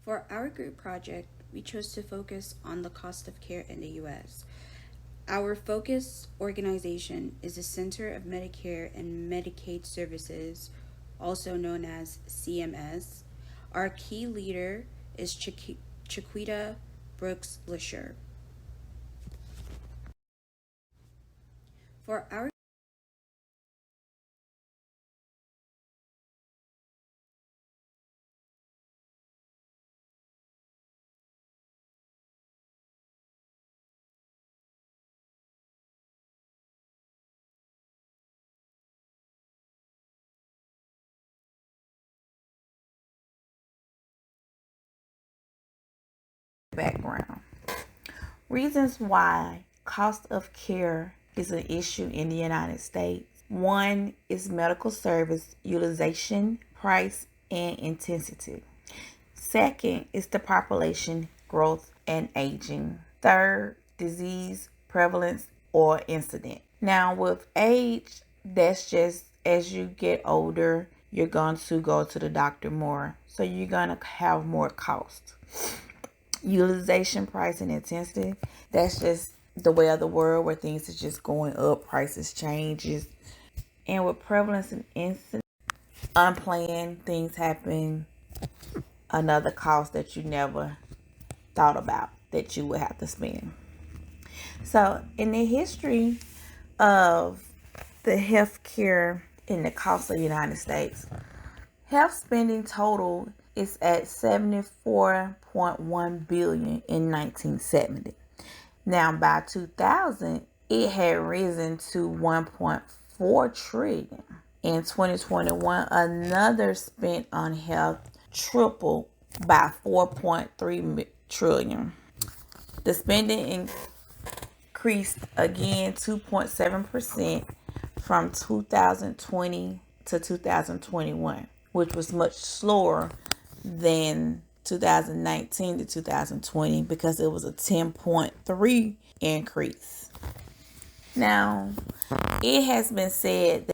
For our group project, we chose to focus on the cost of care in the US. Our focus organization is the Center of Medicare and Medicaid Services, also known as CMS. Our key leader is Chiquita Brooks Lisher. For our Background. Reasons why cost of care is an issue in the United States. One is medical service utilization, price, and intensity. Second is the population growth and aging. Third, disease prevalence or incident. Now, with age, that's just as you get older, you're going to go to the doctor more. So you're going to have more cost. Utilization, price, and intensity, that's just the way of the world where things are just going up, prices changes. And with prevalence and incident, unplanned things happen, another cost that you never thought about that you would have to spend. So in the history of the healthcare in the cost of the United States, health spending total is at 74.1 billion in 1970. Now by 2000, it had risen to 1.4 trillion. In 2021, another spent on health tripled by 4.3 trillion. The spending increased again 2.7% from 2020 to 2021, which was much slower than 2019 to 2020 because it was a 10.3 increase. Now, it has been said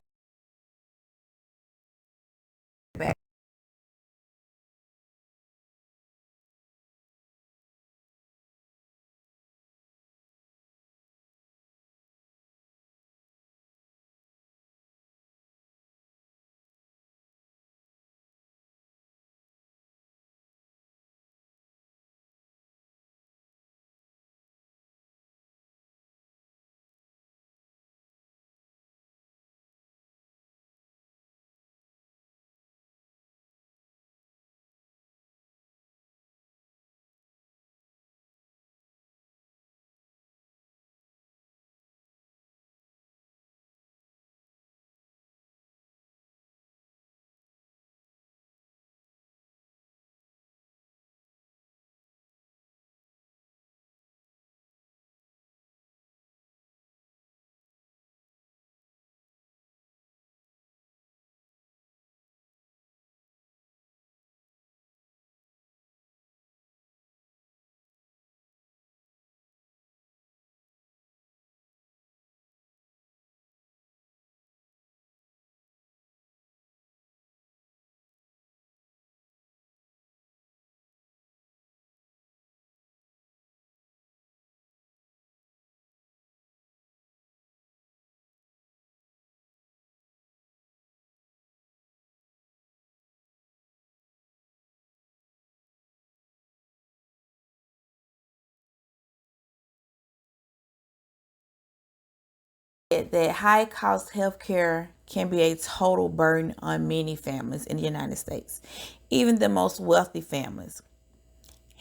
that high cost healthcare can be a total burden on many families in the United States, even the most wealthy families.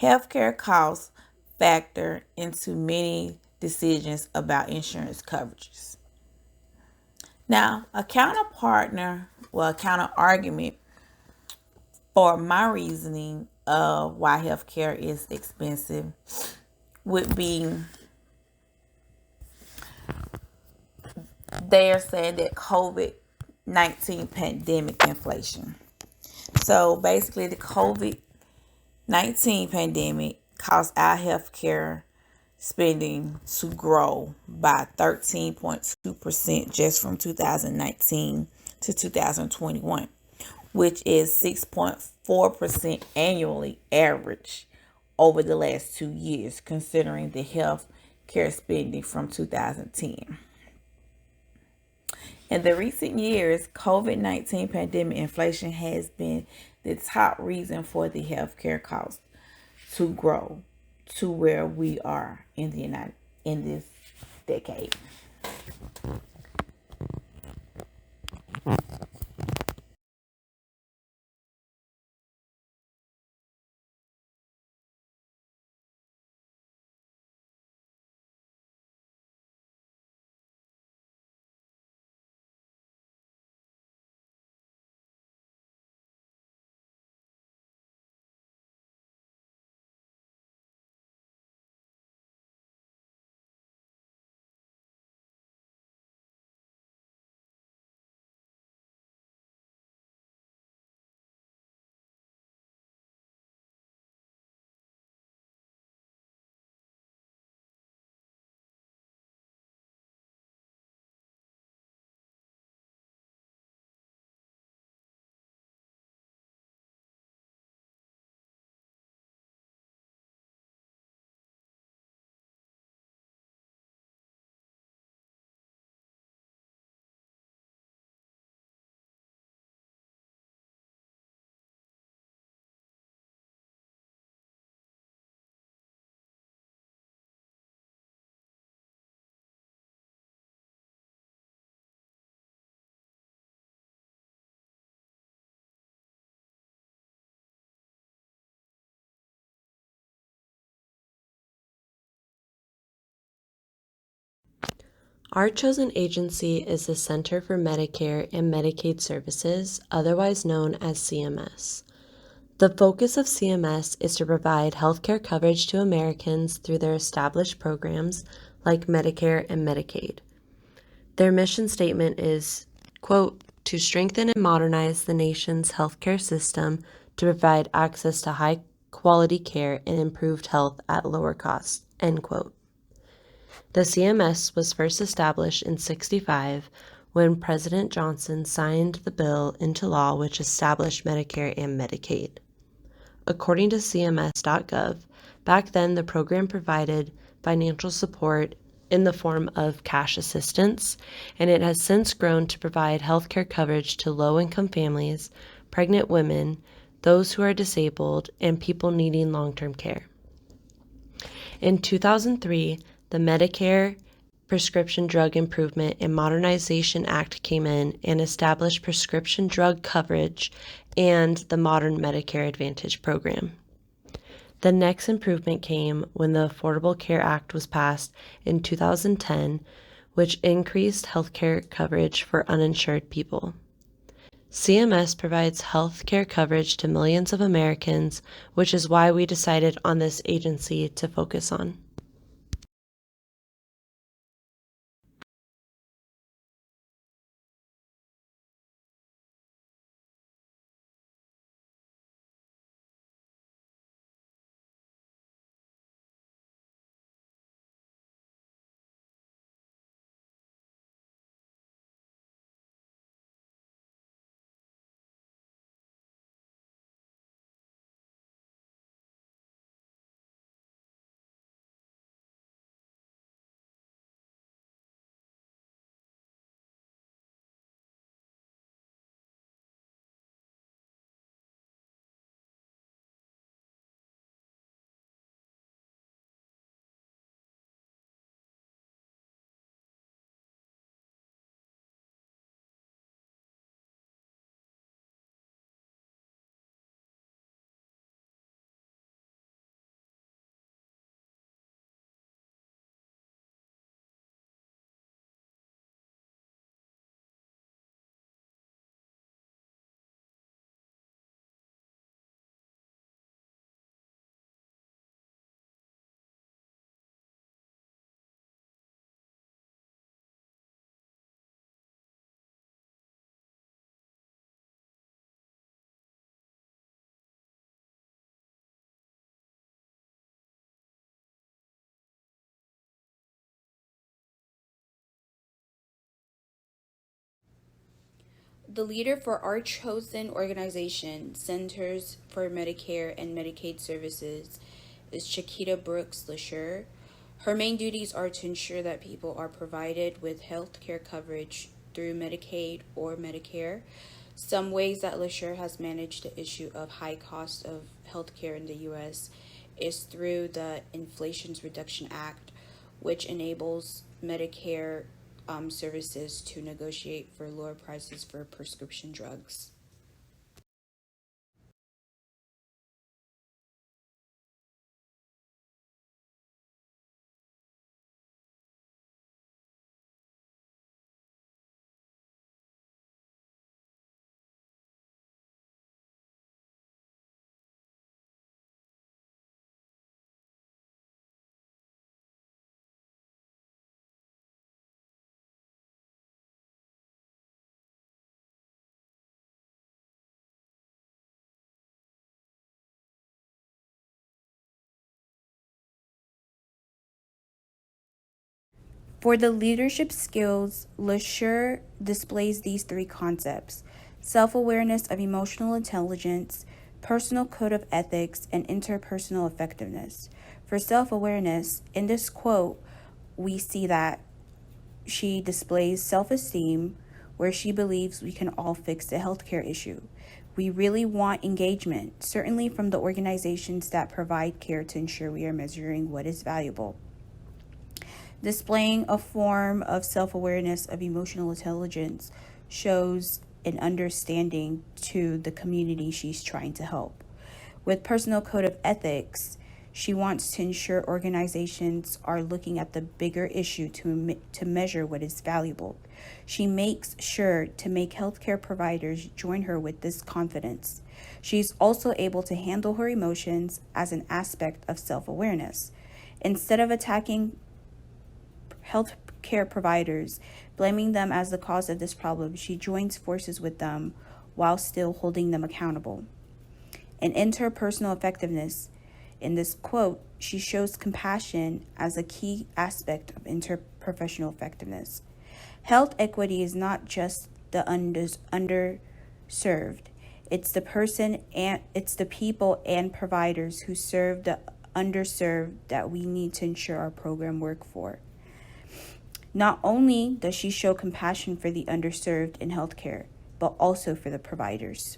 Healthcare costs factor into many decisions about insurance coverages. Now, a a counter argument for my reasoning of why healthcare is expensive would be they are saying that COVID-19 pandemic inflation. So basically, the COVID-19 pandemic caused our healthcare spending to grow by 13.2% just from 2019 to 2021, which is 6.4% annually average over the last 2 years, considering the health care spending from 2010. In the recent years, COVID-19 pandemic inflation has been the top reason for the healthcare costs to grow to where we are in this decade. Our chosen agency is the Center for Medicare and Medicaid Services, otherwise known as CMS. The focus of CMS is to provide healthcare coverage to Americans through their established programs like Medicare and Medicaid. Their mission statement is, quote, to strengthen and modernize the nation's healthcare system to provide access to high quality care and improved health at lower costs, end quote. The CMS was first established in '65 when President Johnson signed the bill into law which established Medicare and Medicaid. According to CMS.gov, back then the program provided financial support in the form of cash assistance, and it has since grown to provide health care coverage to low-income families, pregnant women, those who are disabled, and people needing long-term care. In 2003, the Medicare Prescription Drug Improvement and Modernization Act came in and established prescription drug coverage and the modern Medicare Advantage program. The next improvement came when the Affordable Care Act was passed in 2010, which increased healthcare coverage for uninsured people. CMS provides healthcare coverage to millions of Americans, which is why we decided on this agency to focus on. The leader for our chosen organization, Centers for Medicare and Medicaid Services, is Chiquita Brooks LaSure. Her main duties are to ensure that people are provided with health care coverage through Medicaid or Medicare. Some ways that LaSure has managed the issue of high cost of health care in the U.S. is through the Inflation Reduction Act, which enables Medicare services to negotiate for lower prices for prescription drugs. For the leadership skills, LaSure displays these three concepts: self awareness of emotional intelligence, personal code of ethics, and interpersonal effectiveness. For self awareness, in this quote, we see that she displays self esteem, where she believes we can all fix the healthcare issue. We really want engagement, certainly from the organizations that provide care, to ensure we are measuring what is valuable. Displaying a form of self awareness of emotional intelligence shows an understanding to the community she's trying to help. With personal code of ethics, she wants to ensure organizations are looking at the bigger issue to measure what is valuable. She makes sure to make healthcare providers join her with this confidence. She's also able to handle her emotions as an aspect of self awareness. Instead of attacking healthcare providers, blaming them as the cause of this problem, she joins forces with them while still holding them accountable. And interpersonal effectiveness. In this quote, she shows compassion as a key aspect of interprofessional effectiveness. Health equity is not just the underserved. It's the people and providers who serve the underserved that we need to ensure our program work for. Not only does she show compassion for the underserved in healthcare, but also for the providers.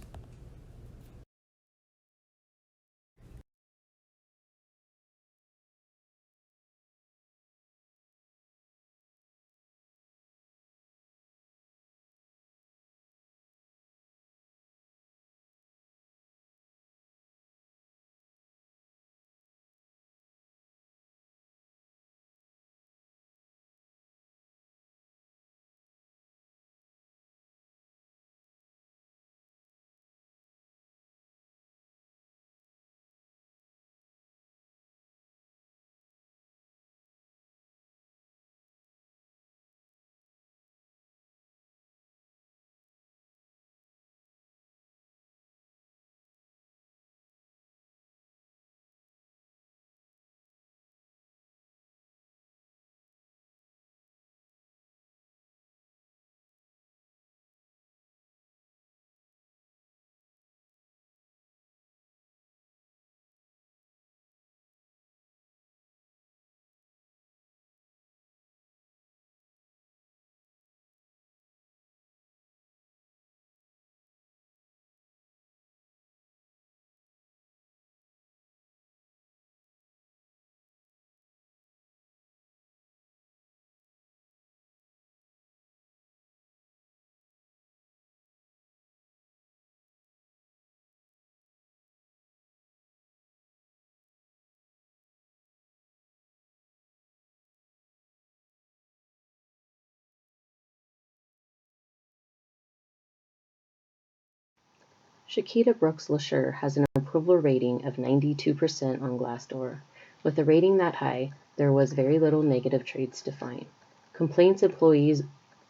Chiquita Brooks LaSure has an approval rating of 92% on Glassdoor. With a rating that high, there was very little negative traits to find. Complaints employees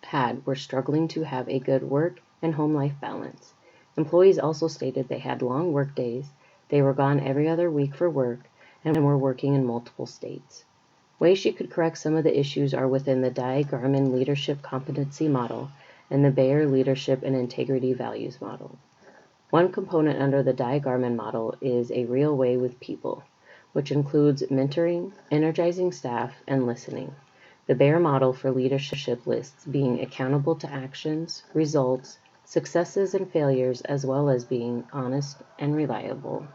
had were struggling to have a good work and home life balance. Employees also stated they had long work days, they were gone every other week for work, and were working in multiple states. Ways she could correct some of the issues are within the Di Garman Leadership Competency Model and the Bayer Leadership and Integrity Values Model. One component under the Di Garman model is a real way with people, which includes mentoring, energizing staff, and listening. The Bayer model for leadership lists being accountable to actions, results, successes, and failures, as well as being honest and reliable.